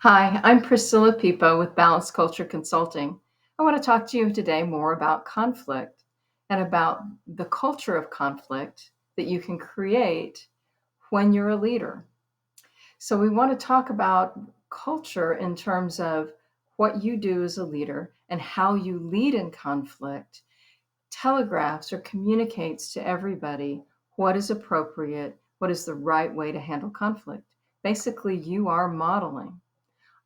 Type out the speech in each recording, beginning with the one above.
Hi, I'm Priscilla Pipo with Balanced Culture Consulting. I want to talk to you today more about conflict and about the culture of conflict that you can create when you're a leader. So, we want to talk about culture in terms of what you do as a leader and how you lead in conflict, telegraphs or communicates to everybody what is appropriate, what is the right way to handle conflict. Basically, you are modeling.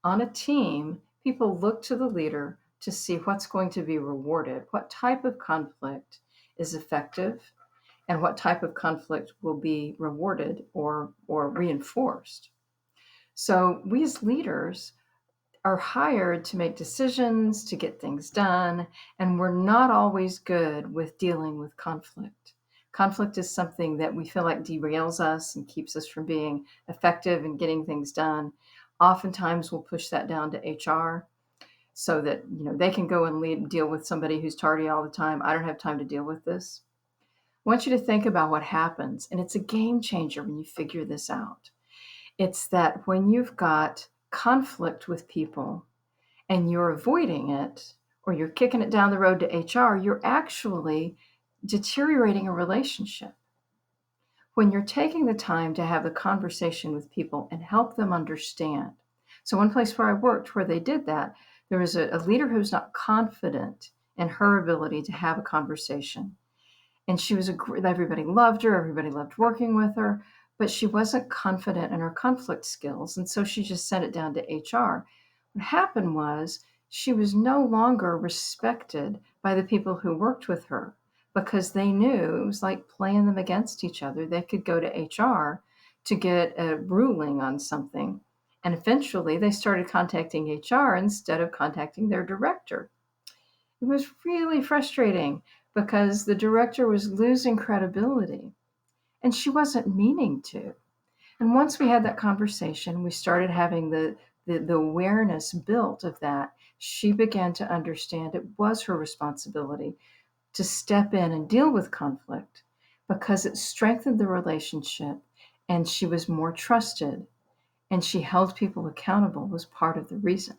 On a team, people look to the leader to see what's going to be rewarded, what type of conflict is effective, and what type of conflict will be rewarded or reinforced. So we as leaders are hired to make decisions, to get things done, and we're not always good with dealing with conflict. Conflict is something that we feel like derails us and keeps us from being effective and getting things done. Oftentimes we'll push that down to HR so that they can go and deal with somebody who's tardy all the time. I don't have time to deal with this. I want you to think about what happens, and it's a game changer when you figure this out. It's that when you've got conflict with people and you're avoiding it or you're kicking it down the road to HR, you're actually deteriorating a relationship. When you're taking the time to have the conversation with people and help them understand. So, one place where I worked where they did that, there was a leader who's not confident in her ability to have a conversation. And she was everybody loved her, everybody loved working with her, but she wasn't confident in her conflict skills. And so she just sent it down to HR. What happened was she was no longer respected by the people who worked with her because they knew it was like playing them against each other. They could go to HR to get a ruling on something. And eventually they started contacting HR instead of contacting their director. It was really frustrating because the director was losing credibility and she wasn't meaning to. And once we had that conversation, we started having the awareness built of that. She began to understand it was her responsibility to step in and deal with conflict because it strengthened the relationship and she was more trusted and she held people accountable was part of the reason.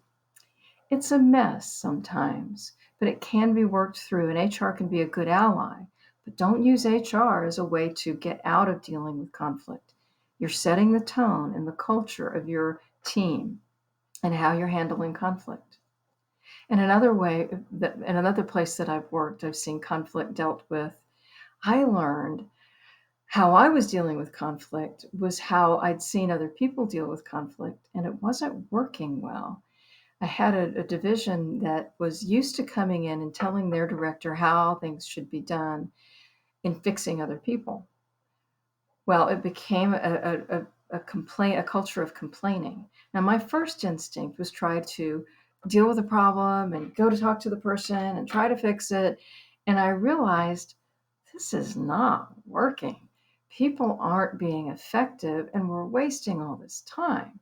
It's a mess sometimes, but it can be worked through, and HR can be a good ally. But don't use HR as a way to get out of dealing with conflict. You're setting the tone and the culture of your team and how you're handling conflict. And in another place that I've worked, I've seen conflict dealt with. I learned how I was dealing with conflict was how I'd seen other people deal with conflict, and it wasn't working well. I had a division that was used to coming in and telling their director how things should be done in fixing other people. Well, it became a complaint, a culture of complaining. Now, my first instinct was try to deal with the problem and go to talk to the person and try to fix it. And I realized this is not working. People aren't being effective and we're wasting all this time.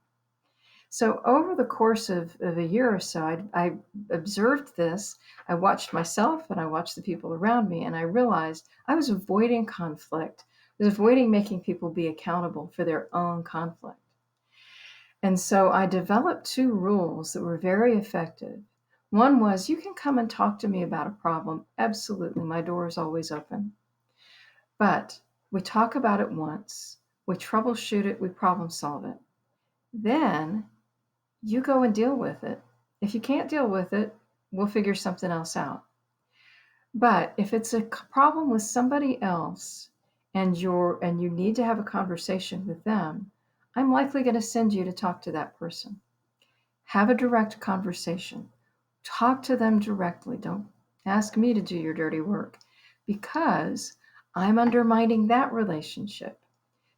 So over the course of a year or so, I observed this. I watched myself and I watched the people around me, and I realized I was avoiding conflict. I was avoiding making people be accountable for their own conflict. And so I developed two rules that were very effective. One was you can come and talk to me about a problem. Absolutely, my door is always open. But we talk about it once, we troubleshoot it, we problem solve it. Then you go and deal with it. If you can't deal with it, we'll figure something else out. But if it's a problem with somebody else and you need to have a conversation with them, I'm likely going to send you to talk to that person. Have a direct conversation. Talk to them directly. Don't ask me to do your dirty work because I'm undermining that relationship.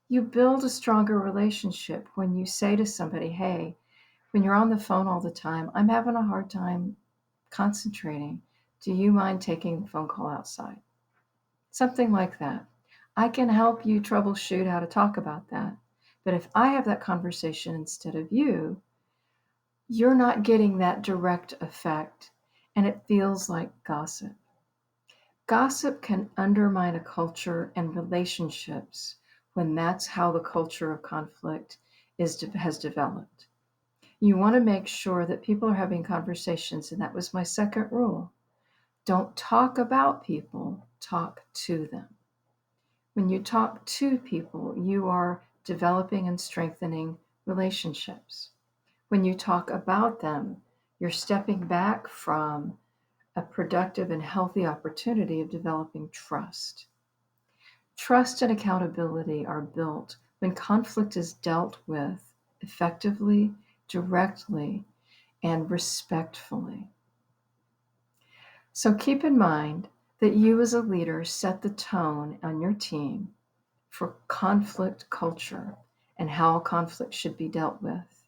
You build a stronger relationship when you say to somebody, hey, when you're on the phone all the time, I'm having a hard time concentrating. Do you mind taking the phone call outside? Something like that. I can help you troubleshoot how to talk about that. But if I have that conversation instead of you, you're not getting that direct effect and it feels like gossip. Gossip can undermine a culture and relationships when that's how the culture of conflict has developed. You want to make sure that people are having conversations, and that was my second rule. Don't talk about people, talk to them. When you talk to people, you are developing and strengthening relationships. When you talk about them, you're stepping back from a productive and healthy opportunity of developing trust. Trust and accountability are built when conflict is dealt with effectively, directly, and respectfully. So keep in mind that you as a leader set the tone on your team for conflict culture and how conflict should be dealt with.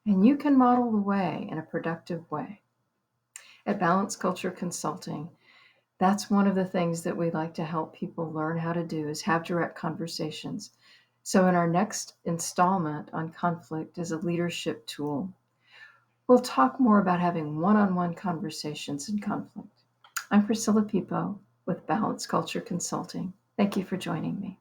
And you can model the way in a productive way. At Balanced Culture Consulting, that's one of the things that we like to help people learn how to do is have direct conversations. So in our next installment on conflict as a leadership tool, we'll talk more about having one-on-one conversations in conflict. I'm Priscilla Pipo with Balanced Culture Consulting. Thank you for joining me.